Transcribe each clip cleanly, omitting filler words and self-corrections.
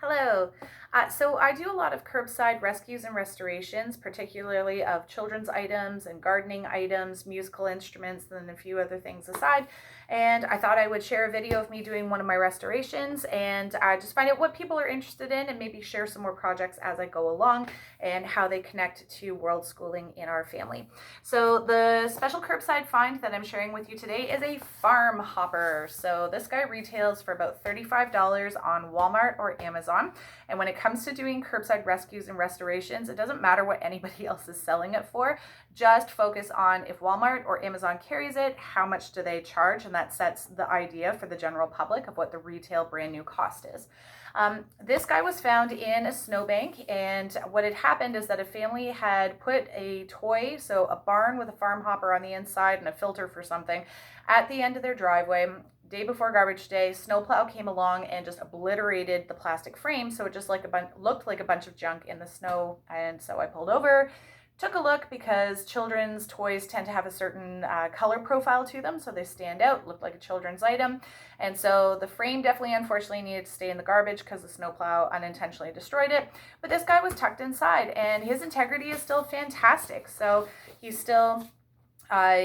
Hello. So I do a lot of curbside rescues and restorations, particularly of children's items and gardening items, musical instruments, and a few other things aside. And I thought I would share a video of me doing one of my restorations and just find out what people are interested in and maybe share some more projects as I go along and how they connect to world schooling in our family. So the special curbside find that I'm sharing with you today is a farm hopper. So this guy retails for about $35 on Walmart or Amazon. And when it comes to doing curbside rescues and restorations, it doesn't matter what anybody else is selling it for. Just focus on if Walmart or Amazon carries it, how much do they charge? And that sets the idea for the general public of what the retail brand new cost is. This guy was found in a snowbank, and what had happened is that a family had put a toy, so a barn with a farm hopper on the inside and a filter for something, at the end of their driveway. Day before garbage day, snowplow came along and just obliterated the plastic frame, so it just looked like a bunch of junk in the snow. And so I pulled over, took a look, because children's toys tend to have a certain color profile to them, so they stand out, look like a children's item. And so the frame definitely, unfortunately, needed to stay in the garbage because the snowplow unintentionally destroyed it. But this guy was tucked inside, and his integrity is still fantastic. So he's still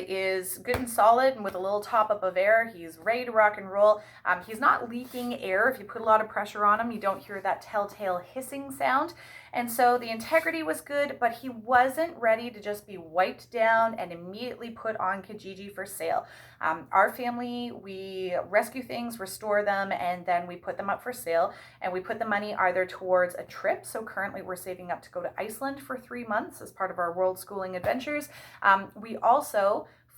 is good and solid and with a little top up of air. He's ready to rock and roll. He's not leaking air. If you put a lot of pressure on him, you don't hear that telltale hissing sound. And so the integrity was good, but he wasn't ready to just be wiped down and immediately put on Kijiji for sale. Our family, we rescue things, restore them, and then we put them up for sale. And we put the money either towards a trip. So currently we're saving up to go to Iceland for 3 months as part of our world schooling adventures. We also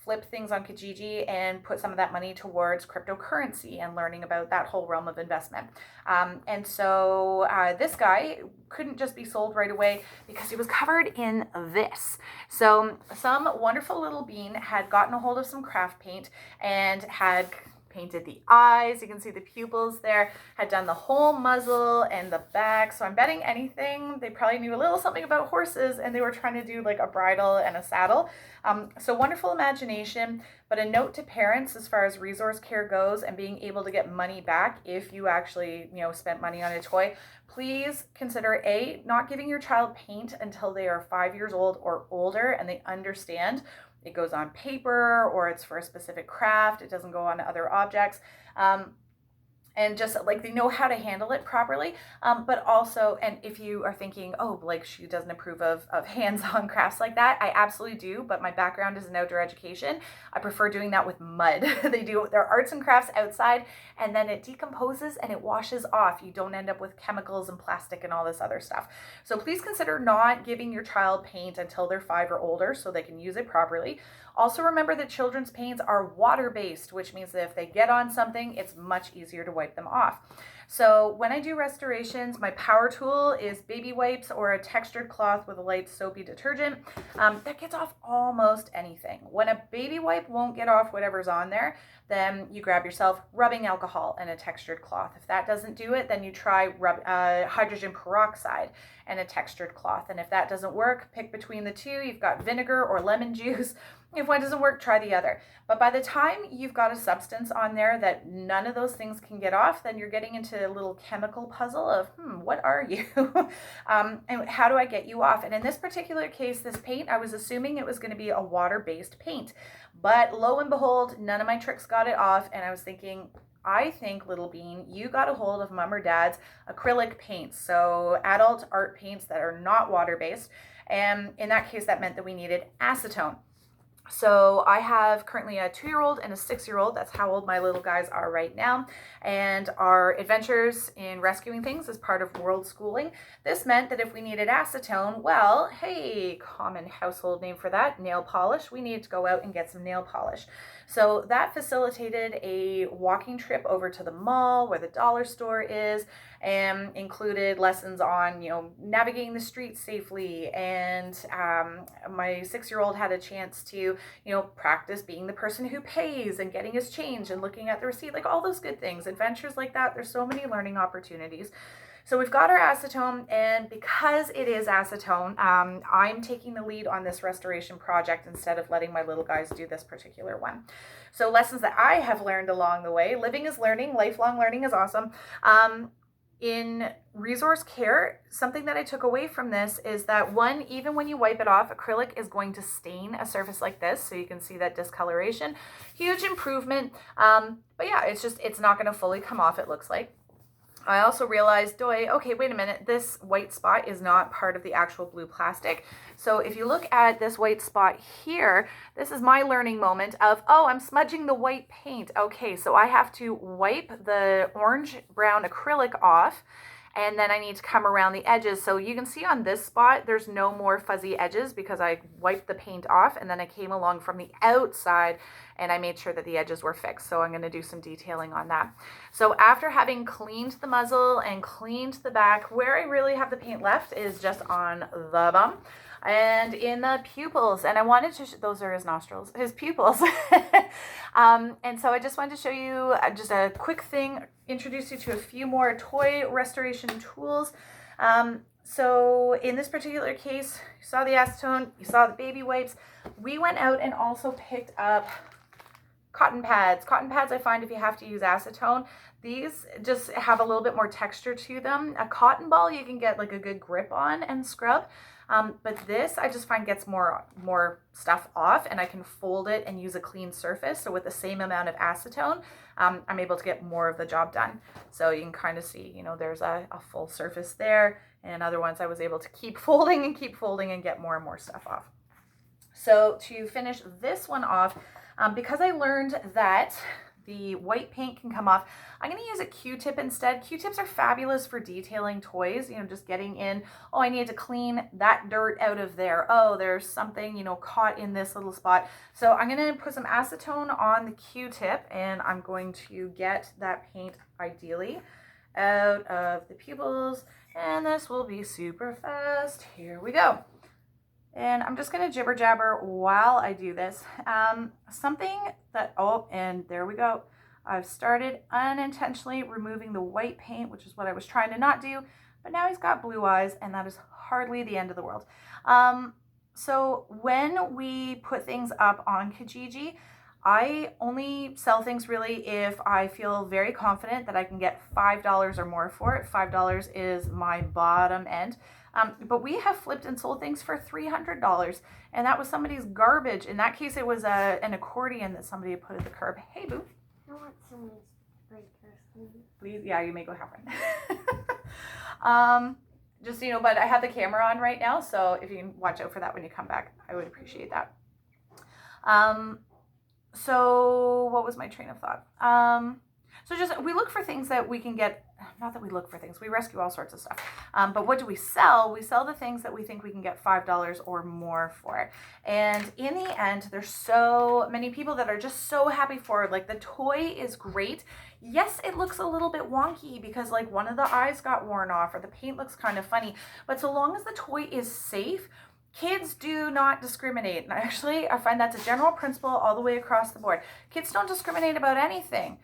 flip things on Kijiji and put some of that money towards cryptocurrency and learning about that whole realm of investment. And so this guy couldn't just be sold right away because he was covered in this. So some wonderful little bean had gotten a hold of some craft paint and had painted the eyes. You can see the pupils there, had done the whole muzzle and the back. So I'm betting anything, they probably knew a little something about horses and they were trying to do like a bridle and a saddle. So wonderful imagination, but a note to parents as far as resource care goes and being able to get money back if you actually, spent money on a toy. Please consider not giving your child paint until they are 5 years old or older and they understand it goes on paper or it's for a specific craft. It doesn't go on other objects. And just like they know how to handle it properly. But also, and if you are thinking, oh, like she doesn't approve of hands-on crafts like that, I absolutely do, but my background is in outdoor education. I prefer doing that with mud. They do their arts and crafts outside, and then it decomposes and it washes off. You don't end up with chemicals and plastic and all this other stuff. So please consider not giving your child paint until they're 5 or older so they can use it properly. Also remember that children's paints are water-based, which means that if they get on something, it's much easier to wipe them off. So when I do restorations, my power tool is baby wipes or a textured cloth with a light soapy detergent. That gets off almost anything. When a baby wipe won't get off whatever's on there, then you grab yourself rubbing alcohol and a textured cloth. If that doesn't do it, then you try hydrogen peroxide and a textured cloth. And if that doesn't work, pick between the two. You've got vinegar or lemon juice. If one doesn't work, try the other. But by the time you've got a substance on there that none of those things can get off, then you're getting into a little chemical puzzle of, what are you? And how do I get you off? And in this particular case, this paint, I was assuming it was going to be a water-based paint. But lo and behold, none of my tricks got it off. And I was thinking, I think, little bean, you got a hold of mom or dad's acrylic paints. So adult art paints that are not water-based. And in that case, that meant that we needed acetone. So I have currently a 2-year-old and a 6-year-old. That's how old my little guys are right now. And our adventures in rescuing things is part of world schooling. This meant that if we needed acetone, well, hey, common household name for that, nail polish. We needed to go out and get some nail polish. So that facilitated a walking trip over to the mall where the dollar store is, and included lessons on, navigating the streets safely. And my 6-year-old had a chance to, practice being the person who pays and getting his change and looking at the receipt, like all those good things, adventures like that. There's so many learning opportunities. So we've got our acetone, and because it is acetone, I'm taking the lead on this restoration project instead of letting my little guys do this particular one. So lessons that I have learned along the way: living is learning, lifelong learning is awesome. in resource care, something that I took away from this is that one, even when you wipe it off, acrylic is going to stain a surface like this. So you can see that discoloration, huge improvement. But yeah, it's not going to fully come off, it looks like. I also realized, okay, wait a minute, this white spot is not part of the actual blue plastic. So if you look at this white spot here, this is my learning moment of, oh, I'm smudging the white paint. Okay, so I have to wipe the orange brown acrylic off, and then I need to come around the edges. So you can see on this spot, there's no more fuzzy edges because I wiped the paint off, and then I came along from the outside and I made sure that the edges were fixed. So I'm going to do some detailing on that. So after having cleaned the muzzle and cleaned the back, where I really have the paint left is just on the bum and in the pupils. And I wanted to, those are his nostrils, his pupils. And so I just wanted to show you just a quick thing, introduce you to a few more toy restoration tools. So in this particular case, you saw the acetone, you saw the baby wipes. We went out and also picked up cotton pads. Cotton pads, I find if you have to use acetone, these just have a little bit more texture to them. A cotton ball you can get like a good grip on and scrub. But this I just find gets more stuff off, and I can fold it and use a clean surface. So with the same amount of acetone, I'm able to get more of the job done. So you can kind of see, there's a full surface there, and other ones I was able to keep folding and get more and more stuff off. So to finish this one off, because I learned that the white paint can come off, I'm going to use a Q-tip instead. Q-tips are fabulous for detailing toys, just getting in, oh, I need to clean that dirt out of there. Oh, there's something, caught in this little spot. So I'm going to put some acetone on the Q-tip, and I'm going to get that paint ideally out of the pupils, and this will be super fast. Here we go. And I'm just going to jibber jabber while I do this. Something that, and there we go. I've started unintentionally removing the white paint, which is what I was trying to not do, but now he's got blue eyes, and that is hardly the end of the world. So when we put things up on Kijiji, I only sell things really if I feel very confident that I can get $5 or more for it. $5 is my bottom end. But we have flipped and sold things for $300, and that was somebody's garbage. In that case, it was an accordion that somebody put at the curb. Hey, boo. I want someone's breaker. Please, yeah, you may go have one. Just, but I have the camera on right now, so if you can watch out for that when you come back, I would appreciate that. So what was my train of thought? So we look for things that we can get, not that we look for things, we rescue all sorts of stuff. But what do we sell? We sell the things that we think we can get $5 or more for. And in the end, there's so many people that are just so happy for it. Like, the toy is great. Yes, it looks a little bit wonky because like one of the eyes got worn off or the paint looks kind of funny. But so long as the toy is safe, kids do not discriminate. And actually, I find that's a general principle all the way across the board. Kids don't discriminate about anything.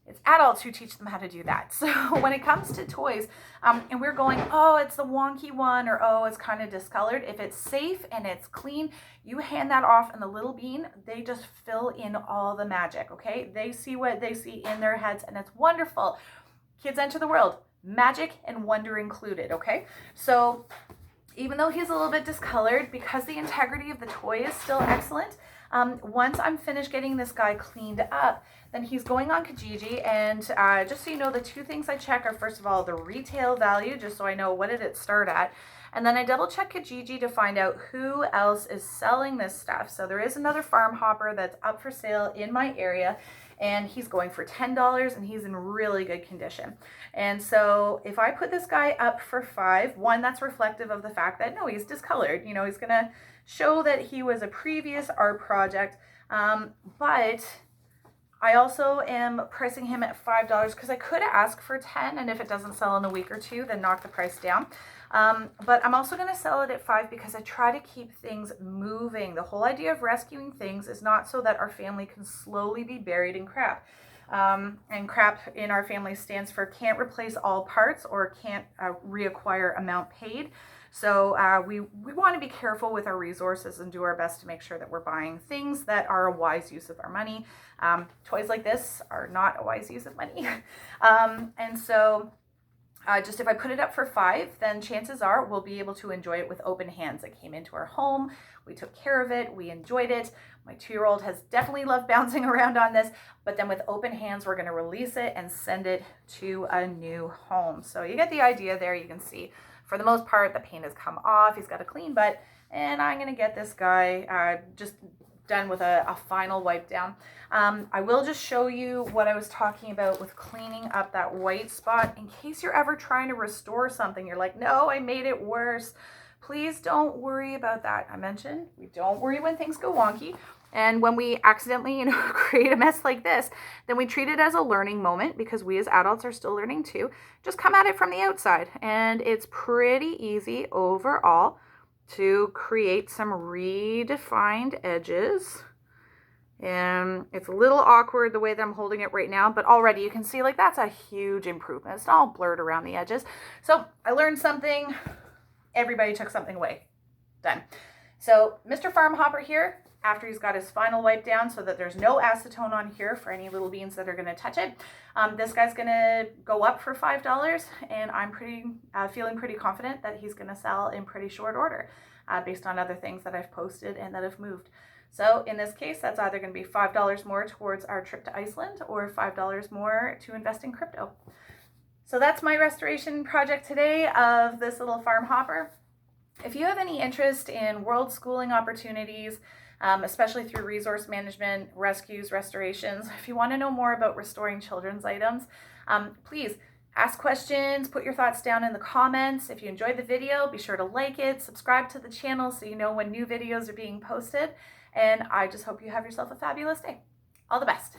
It's adults who teach them how to do that. So when it comes to toys, and we're going, oh, it's the wonky one, or oh, it's kind of discolored. If it's safe and it's clean, you hand that off, and the little bean, they just fill in all the magic, okay? They see what they see in their heads, and it's wonderful. Kids enter the world, magic and wonder included, okay? So even though he's a little bit discolored, because the integrity of the toy is still excellent, once I'm finished getting this guy cleaned up, then he's going on Kijiji, and just so you know, the two things I check are, first of all, the retail value, just so I know what did it start at, and then I double check Kijiji to find out who else is selling this stuff. So there is another farm hopper that's up for sale in my area, and he's going for $10, and he's in really good condition. And so if I put this guy up for $5, one, that's reflective of the fact that, no, he's discolored. He's going to show that he was a previous art project, but I also am pricing him at $5 because I could ask for $10, and if it doesn't sell in a week or two, then knock the price down. But I'm also going to sell it at $5 because I try to keep things moving. The whole idea of rescuing things is not so that our family can slowly be buried in crap. And crap in our family stands for can't replace all parts or can't reacquire amount paid. So we want to be careful with our resources and do our best to make sure that we're buying things that are a wise use of our money. Toys like this are not a wise use of money. And so Just if I put it up for 5, then chances are we'll be able to enjoy it with open hands. It came into our home, we took care of it, we enjoyed it. My 2-year-old has definitely loved bouncing around on this, but then with open hands, we're gonna release it and send it to a new home. So you get the idea there. You can see for the most part, the paint has come off. He's got a clean butt, and I'm gonna get this guy just done with a final wipe down. I will just show you what I was talking about with cleaning up that white spot in case you're ever trying to restore something. You're like, no, I made it worse. Please don't worry about that. I mentioned we don't worry when things go wonky. And when we accidentally, create a mess like this, then we treat it as a learning moment because we as adults are still learning too. Just come at it from the outside. And it's pretty easy overall to create some redefined edges. And it's a little awkward the way that I'm holding it right now, but already you can see like that's a huge improvement. It's not all blurred around the edges. So I learned something. Everybody took something away. Done. So Mr. Farm Hopper here, after he's got his final wipe down so that there's no acetone on here for any little beans that are going to touch it. This guy's going to go up for $5, and I'm feeling pretty confident that he's going to sell in pretty short order based on other things that I've posted and that have moved. So in this case, that's either going to be $5 more towards our trip to Iceland or $5 more to invest in crypto. So that's my restoration project today of this little farm hopper. If you have any interest in world schooling opportunities, especially through resource management, rescues, restorations, if you want to know more about restoring children's items, please ask questions, put your thoughts down in the comments. If you enjoyed the video, be sure to like it, subscribe to the channel so you know when new videos are being posted. And I just hope you have yourself a fabulous day. All the best.